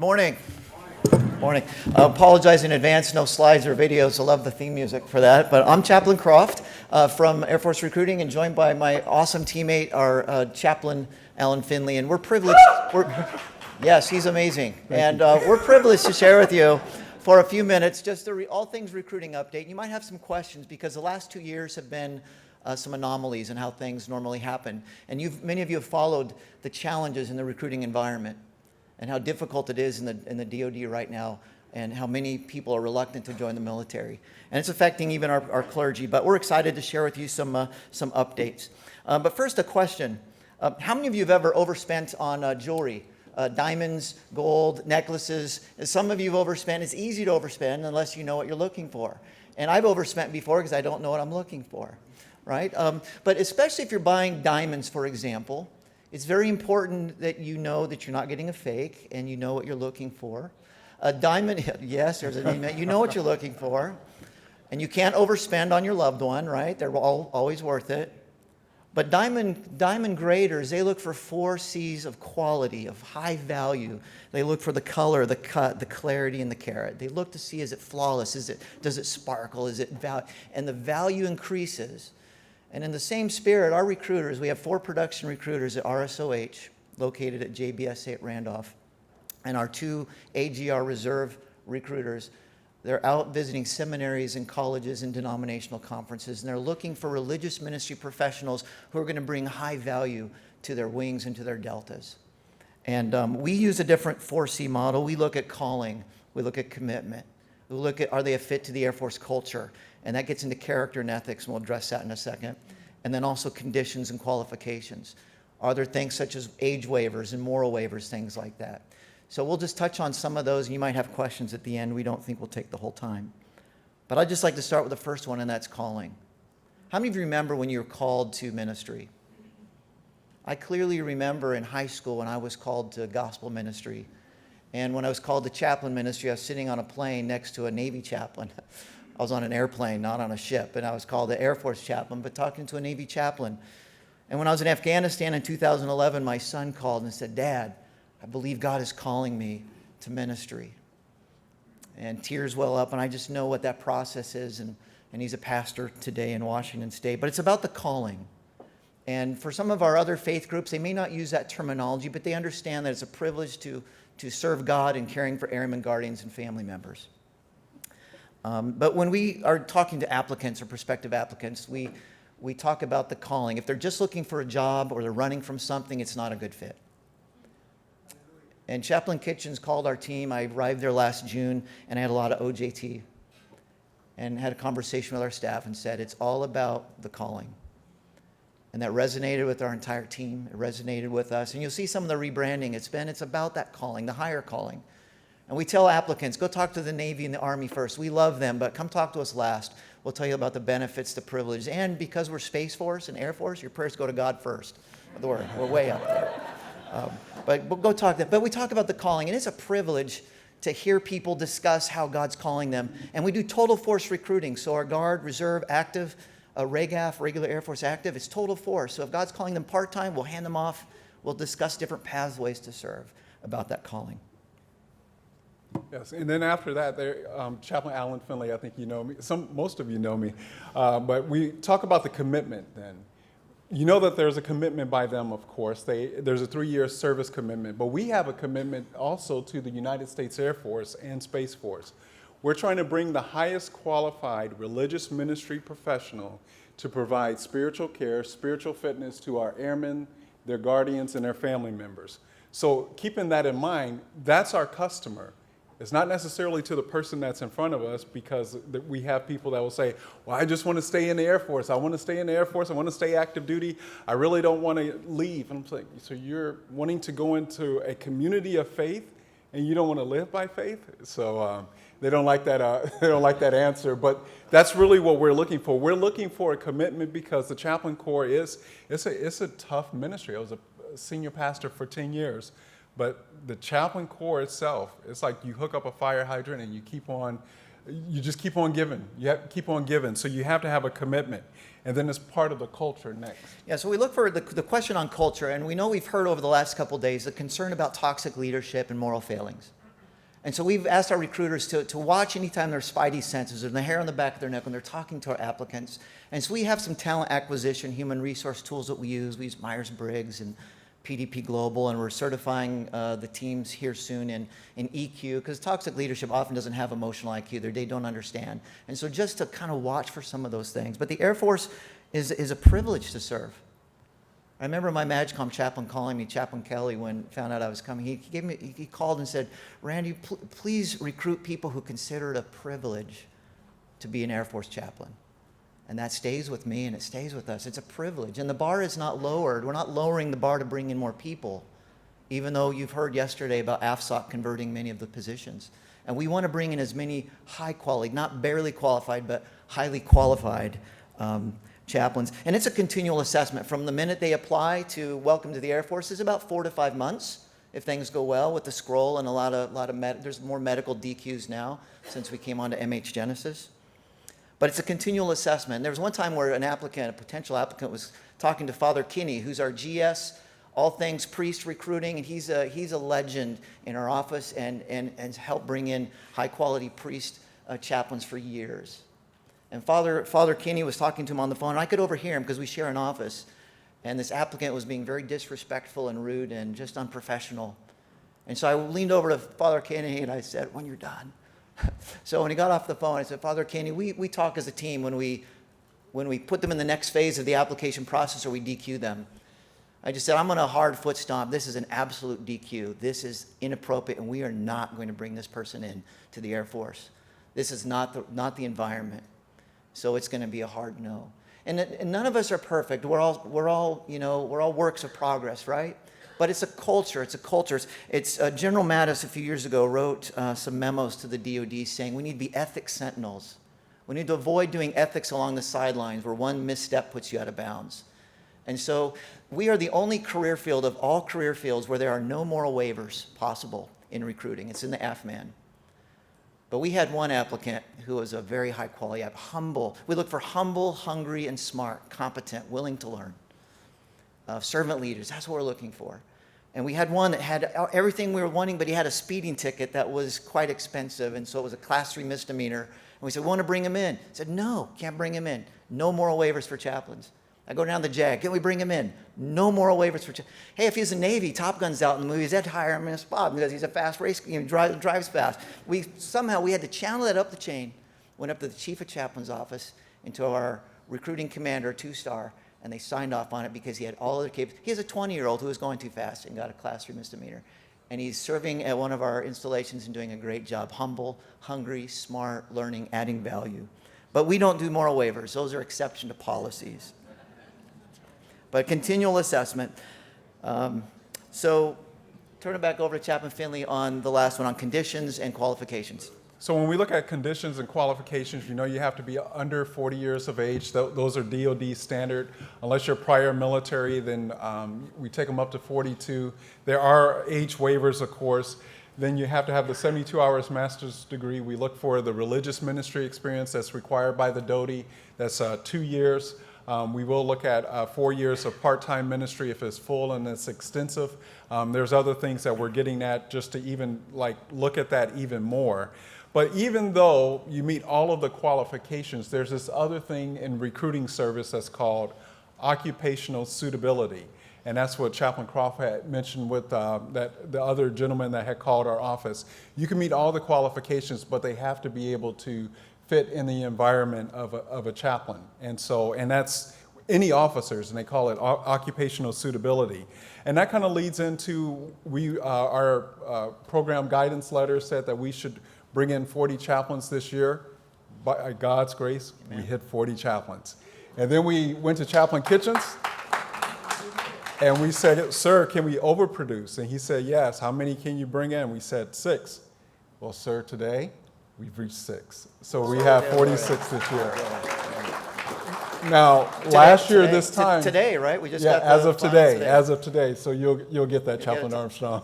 Good morning. Morning. I apologize in advance, no slides or videos. I love the theme music for that. But I'm Chaplain Croft from Air Force Recruiting and joined by my awesome teammate, our Chaplain Alan Finley. And we're privileged. Yes, he's amazing. We're privileged to share with you for a few minutes just the all things recruiting update. You might have some questions because the last 2 years have been some anomalies in how things normally happen. And many of you have followed the challenges in the recruiting environment and how difficult it is in the DoD right now, and how many people are reluctant to join the military. And it's affecting even our clergy, but we're excited to share with you some updates. But first, a question. How many of you have ever overspent on jewelry? Diamonds, gold, necklaces. Some of you have overspent. It's easy to overspend unless you know what you're looking for. And I've overspent before because I don't know what I'm looking for, right? But especially if you're buying diamonds, for example, it's very important that you know that you're not getting a fake and you know what you're looking for. A diamond, yes, there's a name. You know what you're looking for. And you can't overspend on your loved one, right? They're always worth it. But diamond graders, they look for 4 C's of quality, of high value. They look for the color, the cut, the clarity, and the carat. They look to see, is it flawless? Does it sparkle? And the value increases. And in the same spirit, our recruiters, we have 4 production recruiters at RSOH, located at JBSA at Randolph, and our 2 AGR reserve recruiters. They're out visiting seminaries and colleges and denominational conferences, and they're looking for religious ministry professionals who are going to bring high value to their wings and to their deltas. And we use a different 4C model. We look at calling. We look at commitment. We look at, are they a fit to the Air Force culture? And that gets into character and ethics, and we'll address that in a second. And then also conditions and qualifications. Are there things such as age waivers and moral waivers, things like that? So we'll just touch on some of those, and you might have questions at the end. We don't think we'll take the whole time. But I'd just like to start with the first one, and that's calling. How many of you remember when you were called to ministry? I clearly remember in high school when I was called to gospel ministry. And when I was called to chaplain ministry, I was sitting on a plane next to a Navy chaplain. I was on an airplane, not on a ship, and I was called the Air Force chaplain, but talking to a Navy chaplain. And when I was in Afghanistan in 2011, my son called and said, "Dad, I believe God is calling me to ministry." And tears well up, and I just know what that process is, and he's a pastor today in Washington State. But it's about the calling. And for some of our other faith groups, they may not use that terminology, but they understand that it's a privilege to serve God in caring for airmen, guardians, and family members. But when we are talking to applicants or prospective applicants, we talk about the calling. If they're just looking for a job or they're running from something, it's not a good fit. And Chaplain Kitchens called our team. I arrived there last June, and I had a lot of OJT and had a conversation with our staff and said, it's all about the calling. And that resonated with our entire team. It resonated with us. And you'll see some of the rebranding. It's about that calling, the higher calling. And we tell applicants, go talk to the Navy and the Army first. We love them, but come talk to us last. We'll tell you about the benefits, the privileges. And because we're Space Force and Air Force, your prayers go to God first. We're way up there. But we'll go talk to them. But we talk about the calling, and it's a privilege to hear people discuss how God's calling them. And we do total force recruiting. So our Guard, Reserve, Active, RAGAF, Regular Air Force Active, it's total force. So if God's calling them part-time, we'll hand them off. We'll discuss different pathways to serve about that calling. Yes, and then after that, Chaplain Alan Finley, I think you know me. Most of you know me. But we talk about the commitment then. You know that there's a commitment by them, of course. There's a 3-year service commitment. But we have a commitment also to the United States Air Force and Space Force. We're trying to bring the highest qualified religious ministry professional to provide spiritual care, spiritual fitness to our airmen, their guardians, and their family members. So keeping that in mind, that's our customer. It's not necessarily to the person that's in front of us, because we have people that will say, well, I just want to stay in the Air Force. I want to stay in the Air Force. I want to stay active duty. I really don't want to leave. And I'm like, so you're wanting to go into a community of faith and you don't want to live by faith? So they don't like that. They don't like that answer. But that's really what we're looking for. We're looking for a commitment because the Chaplain Corps it's a tough ministry. I was a senior pastor for 10 years. But the Chaplain Corps itself, it's like you hook up a fire hydrant and you just keep on giving. You have to keep on giving. So you have to have a commitment. And then it's part of the culture next. Yeah, so we look for the question on culture, and we know we've heard over the last couple of days the concern about toxic leadership and moral failings. And so we've asked our recruiters to watch anytime their spidey senses or the hair on the back of their neck when they're talking to our applicants. And so we have some talent acquisition, human resource tools that we use. We use Myers-Briggs and PDP Global, and we're certifying the teams here soon in EQ, because toxic leadership often doesn't have emotional IQ. They don't understand. And so just to kind of watch for some of those things. But the Air Force is a privilege to serve. I remember my MAGCOM chaplain calling me, Chaplain Kelly, when found out I was coming. He called and said, Randy, please recruit people who consider it a privilege to be an Air Force chaplain. And that stays with me, and it stays with us. It's a privilege. And the bar is not lowered. We're not lowering the bar to bring in more people, even though you've heard yesterday about AFSOC converting many of the positions. And we want to bring in as many high quality, not barely qualified, but highly qualified chaplains. And it's a continual assessment. From the minute they apply to welcome to the Air Force is about 4 to 5 months, if things go well with the scroll and a lot of there's more medical DQs now since we came on to MH Genesis. But it's a continual assessment. There was one time where a potential applicant was talking to Father Kinney, who's our GS, all things priest recruiting, and he's a legend in our office and helped bring in high quality priest chaplains for years. And Father Kinney was talking to him on the phone, and I could overhear him because we share an office. And this applicant was being very disrespectful and rude and just unprofessional. And so I leaned over to Father Kinney and I said, when you're done. So when he got off the phone, I said, Father Kinney, we talk as a team when we put them in the next phase of the application process or we DQ them. I just said, I'm going to hard foot stomp. This is an absolute DQ. This is inappropriate, and we are not going to bring this person in to the Air Force. This is not the environment. So it's going to be a hard no. And none of us are perfect. We're all works of progress, right? But it's a culture. It's General Mattis a few years ago wrote some memos to the DoD saying we need to be ethics sentinels. We need to avoid doing ethics along the sidelines where one misstep puts you out of bounds. And so we are the only career field of all career fields where there are no moral waivers possible in recruiting. It's in the AFMAN. But we had one applicant who was a very high quality, humble. We look for humble, hungry, and smart, competent, willing to learn. Servant leaders, that's what we're looking for. And we had one that had everything we were wanting, but he had a speeding ticket that was quite expensive, and so it was a Class 3 misdemeanor. And we said, we want to bring him in. He said, no, can't bring him in. No moral waivers for chaplains. I go down the JAG. Can we bring him in? No moral waivers for chaplains. Hey, if he's a Navy, Top Gun's out in the movies, they'd hire him in a spot because he's a fast race, drives fast. We had to channel that up the chain, went up to the chief of chaplain's office, into our recruiting commander, 2-star, and they signed off on it because he had all other capabilities. He has a 20-year-old who was going too fast and got a Class 3 misdemeanor. And he's serving at one of our installations and doing a great job. Humble, hungry, smart, learning, adding value. But we don't do moral waivers. Those are exception to policies. But continual assessment. So turn it back over to Chaplain Finley on the last one, on conditions and qualifications. So when we look at conditions and qualifications, you have to be under 40 years of age. Those are DoD standard. Unless you're prior military, then we take them up to 42. There are age waivers, of course. Then you have to have the 72 hours master's degree. We look for the religious ministry experience that's required by the DoD. That's 2 years. We will look at 4 years of part-time ministry if it's full and it's extensive. There's other things that we're getting at just to even look at that even more. But even though you meet all of the qualifications, there's this other thing in recruiting service that's called occupational suitability. And that's what Chaplain Croft had mentioned with the other gentleman that had called our office. You can meet all the qualifications, but they have to be able to fit in the environment of a chaplain. And that's any officers, and they call it occupational suitability. And that kind of leads into our program guidance letter said that we should bring in 40 chaplains this year. By God's grace, we hit 40 chaplains. And then we went to Chaplain Kitchens, and we said, sir, can we overproduce? And he said, yes. How many can you bring in? We said 6. Well, sir, today, we've reached 6. So we have 46 this year. Now, last year this time. Today, right? We just got as of today. So you'll get that, Chaplain Armstrong.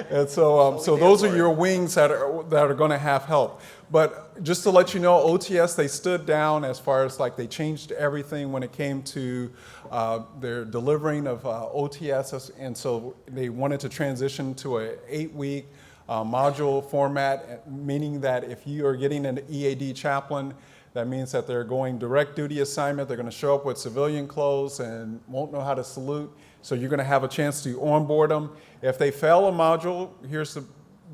And so those are your wings that are going to have help. But just to let you know, OTS, they stood down as far as they changed everything when it came to their delivering of OTS. And so they wanted to transition to an 8-week module format, meaning that if you are getting an EAD chaplain, that means that they're going direct duty assignment. They're going to show up with civilian clothes and won't know how to salute. So you're going to have a chance to onboard them. If they fail a module, here's the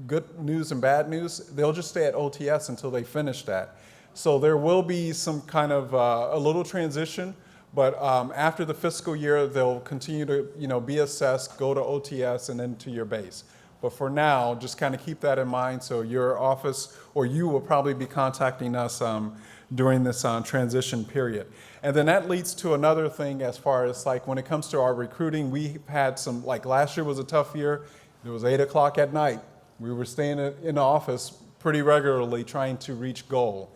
good news and bad news. They'll just stay at OTS until they finish that. So there will be some kind of a little transition, but after the fiscal year, they'll continue to be assessed, go to OTS, and then to your base. But for now, just kind of keep that in mind. So your office or you will probably be contacting us during this transition period. And then that leads to another thing as far as like when it comes to our recruiting, we've had some, like last year was a tough year. It was 8 o'clock at night. We were staying in the office pretty regularly trying to reach goal.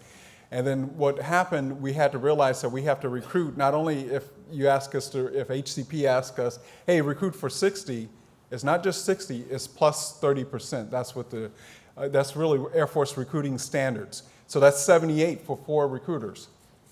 And then what happened, we had to realize that we have to recruit, not only if you ask us to, if HCP asks us, hey, recruit for 60, it's not just 60, it's plus 30%. That's what that's really Air Force recruiting standards. So that's 78 for 4 recruiters.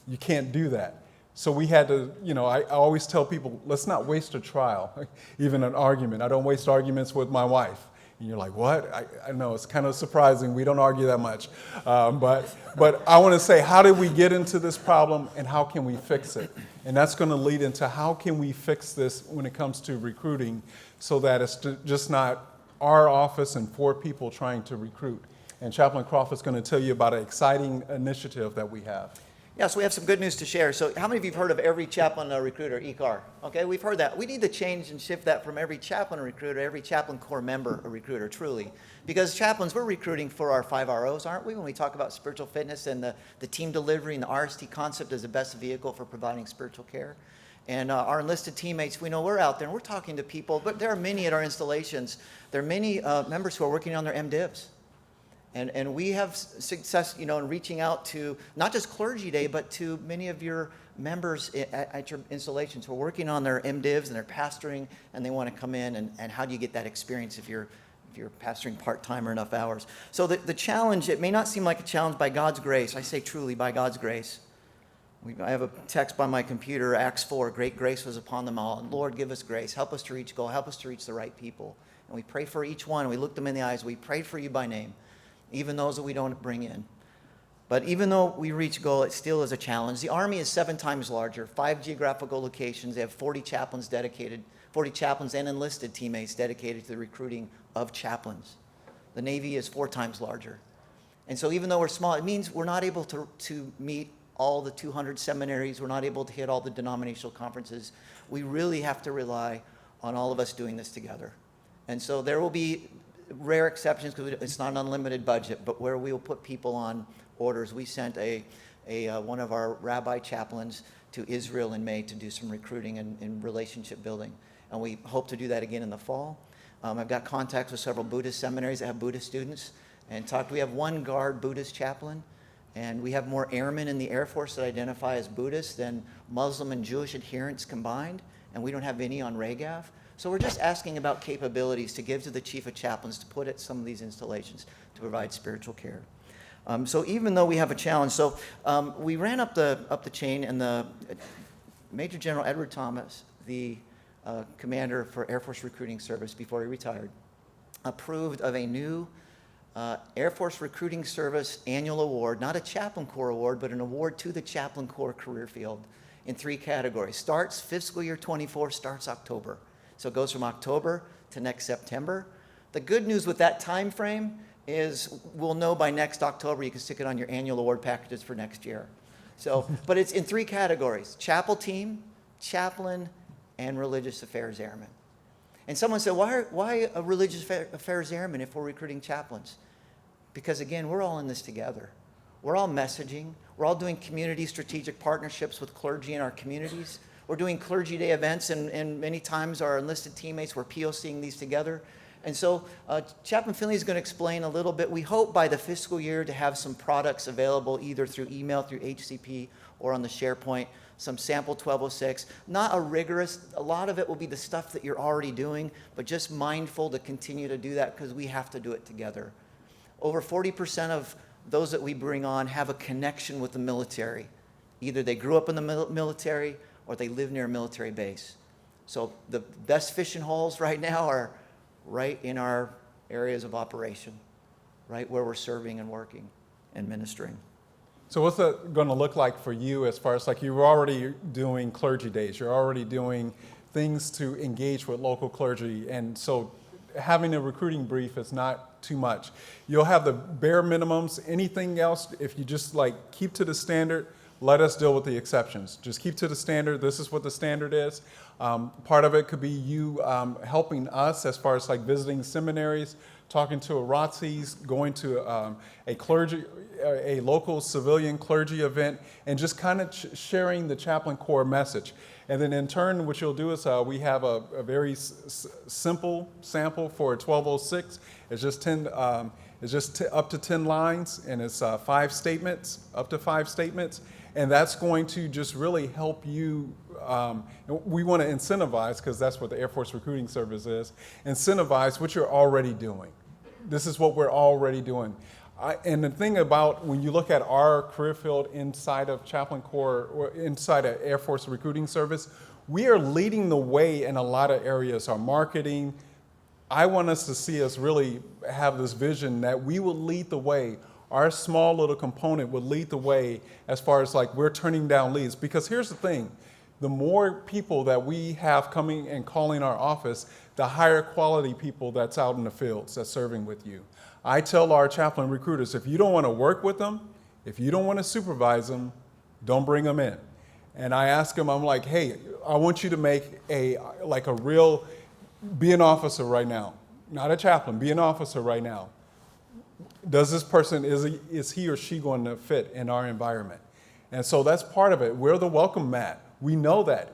You can't do that. So we had to, I always tell people, let's not waste a trial, even an argument. I don't waste arguments with my wife. And you're like, what? I know, it's kind of surprising. We don't argue that much. But I want to say, how did we get into this problem and how can we fix it? And that's going to lead into how can we fix this when it comes to recruiting so that it's just not our office and 4 people trying to recruit. And Chaplain Croft is going to tell you about an exciting initiative that we have. Yes, we have some good news to share. So how many of you have heard of every chaplain recruiter, ECAR? Okay, we've heard that. We need to change and shift that from every chaplain recruiter, every chaplain corps member a recruiter, truly. Because chaplains, we're recruiting for our 5 ROs, aren't we? When we talk about spiritual fitness and the team delivery and the RST concept as the best vehicle for providing spiritual care. And our enlisted teammates, we know we're out there and we're talking to people, but there are many at our installations. There are many members who are working on their MDivs. And we have success, in reaching out to not just Clergy Day, but to many of your members at your installations who are working on their MDivs and they're pastoring and they want to come in. And how do you get that experience if you're pastoring part-time or enough hours? So the challenge, it may not seem like a challenge by God's grace. I say truly by God's grace. I have a text by my computer, Acts 4, great grace was upon them all. And Lord, give us grace. Help us to reach goal. Help us to reach the right people. And we pray for each one. We look them in the eyes. We prayed for you by name. Even those that we don't bring in. But even though we reach goal, it still is a challenge. The Army is 7 times larger, 5 geographical locations. They have 40 chaplains dedicated, 40 chaplains and enlisted teammates dedicated to the recruiting of chaplains. The Navy is 4 times larger. And so even though we're small, it means we're not able to meet all the 200 seminaries. We're not able to hit all the denominational conferences. We really have to rely on all of us doing this together. And so there will be rare exceptions because it's not an unlimited budget, but where we will put people on orders. We sent one of our rabbi chaplains to Israel in May to do some recruiting and relationship building. And we hope to do that again in the fall. I've got contacts with several Buddhist seminaries that have Buddhist students. And we have 1 guard Buddhist chaplain. And we have more airmen in the Air Force that identify as Buddhist than Muslim and Jewish adherents combined. And we don't have any on RAGAV. So we're just asking about capabilities to give to the chief of chaplains to put at some of these installations to provide spiritual care. So even though we have a challenge, we ran up the chain, and the Major General Edward Thomas, the commander for Air Force Recruiting Service before he retired, approved of a new Air Force Recruiting Service annual award, not a Chaplain Corps award, but an award to the Chaplain Corps career field in 3 categories. Starts fiscal year 24, starts October. So it goes from October to next September. The good news with that time frame is we'll know by next October. You can stick it on your annual award packages for next year. So, but it's in 3 categories: chapel team, chaplain, and religious affairs airmen. And someone said, why a religious affairs airman if we're recruiting chaplains? Because again, we're all in this together. We're all messaging. We're all doing community strategic partnerships with clergy in our communities. We're doing Clergy Day events, and many times our enlisted teammates, we're POCing these together. And so Chaplain Finley is going to explain a little bit. We hope by the fiscal year to have some products available either through email, through HCP, or on the SharePoint, some sample 1206. Not a rigorous, a lot of it will be the stuff that you're already doing, but just mindful to continue to do that because we have to do it together. Over 40% of those that we bring on have a connection with the military. Either they grew up in the military or they live near a military base. So the best fishing holes right now are right in our areas of operation, right, where we're serving and working and ministering. So what's that going to look like for you as far as like you're already doing clergy days, you're already doing things to engage with local clergy, and so having a recruiting brief is not too much. You'll have the bare minimums. Anything else, if you just like keep to the standard, let us deal with the exceptions. Just keep to the standard. This is what the standard is. Part of it could be you helping us as far as like visiting seminaries, talking to Aratzis, going to a local civilian clergy event, and just kind of sharing the Chaplain Corps message. And then in turn, what you'll do is we have a very simple sample for 1206. It's just 10. It's just up to 10 lines, and it's 5 statements, up to 5 statements, and that's going to just really help you. We want to incentivize, because that's what the Air Force Recruiting Service is, incentivize what you're already doing. This is what we're already doing. And the thing about when you look at our career field inside of Chaplain Corps, or inside of Air Force Recruiting Service, we are leading the way in a lot of areas. Our marketing, I want us to see us really have this vision that we will lead the way. Our small little component will lead the way as far as like we're turning down leads. Because here's the thing, the more people that we have coming and calling our office, the higher quality people that's out in the fields that's serving with you. I tell our chaplain recruiters, if you don't want to work with them, if you don't want to supervise them, don't bring them in. And I ask them, I'm like, hey, I want you to make be an officer right now, not a chaplain, be an officer right now. Does this person, is he or she going to fit in our environment? And so that's part of it. We're the welcome mat. We know that.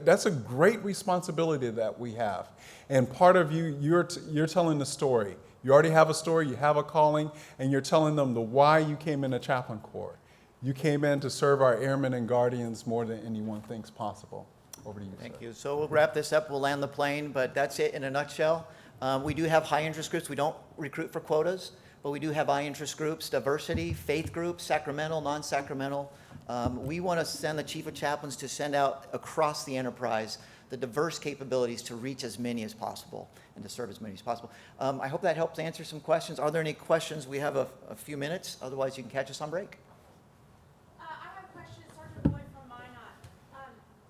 That's a great responsibility that we have. And part of you're telling the story. You already have a story, you have a calling, and you're telling them the why you came into Chaplain Corps. You came in to serve our airmen and guardians more than anyone thinks possible. Over to you, Thank sir. you. So we'll wrap this up. We'll land the plane, but that's it in a nutshell. We do have high interest groups. We don't recruit for quotas, but we do have high interest groups, diversity, faith groups, sacramental, non-sacramental. We want to send the chief of chaplains to send out across the enterprise the diverse capabilities to reach as many as possible and to serve as many as possible. I hope that helps answer some questions. Are there any questions? We have a few minutes. Otherwise, you can catch us on break. I have a question, Sergeant Boyd from Minot.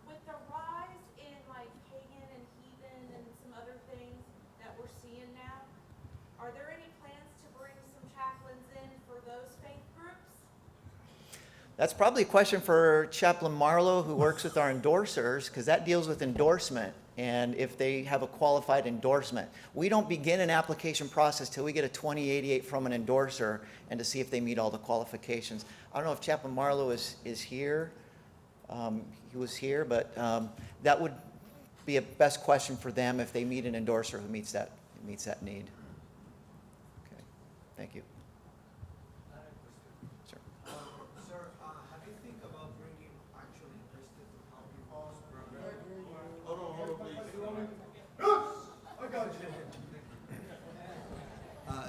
With the rise in like pagan and heathen and some other things that we're seeing now, are there any plans to bring some chaplains in for those faith groups? That's probably a question for Chaplain Marlowe, who works with our endorsers, because that deals with endorsement and if they have a qualified endorsement. We don't begin an application process till we get a 2088 from an endorser and to see if they meet all the qualifications. I don't know if Chaplain Marlowe is here. He was here, but that would be a best question for them if they meet an endorser who meets that need. Okay, thank you. Sir. Sir, have you think about bringing actually enlisted to help you cause program? Hold on, please. I got you.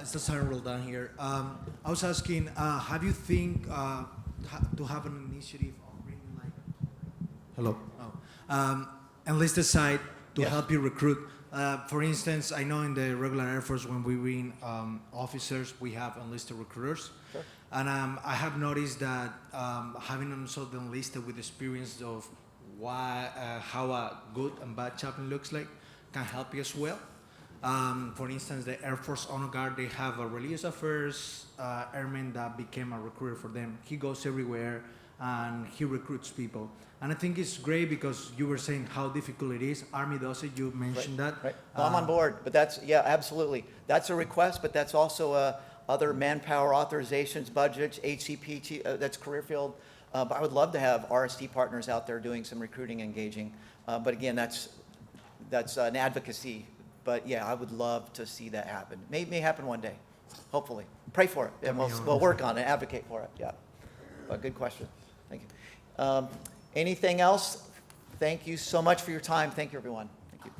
It's the Sergeant Roldan here. I was asking, have you think to have an initiative of bringing like, hello, enlisted side to Yes. help you recruit? For instance, I know in the regular Air Force when we bring officers, we have enlisted recruiters. Sure. And I have noticed that having them so enlisted with experience of how a good and bad chaplain looks like can help you as well. For instance, the Air Force Honor Guard, they have a religious affairs airman that became a recruiter for them. He goes everywhere and he recruits people. And I think it's great because you were saying how difficult it is. Army does it, you mentioned that. Right. Well, I'm on board, but yeah, absolutely. That's a request, but that's also other manpower authorizations, budgets, HCP, that's career field. But I would love to have RSD partners out there doing some recruiting, engaging. But again, that's an advocacy. But yeah, I would love to see that happen. May happen one day, hopefully. Pray for it, and we'll work on it, advocate for it, yeah. But good question, thank you. Anything else? Thank you so much for your time. Thank you, everyone. Thank you.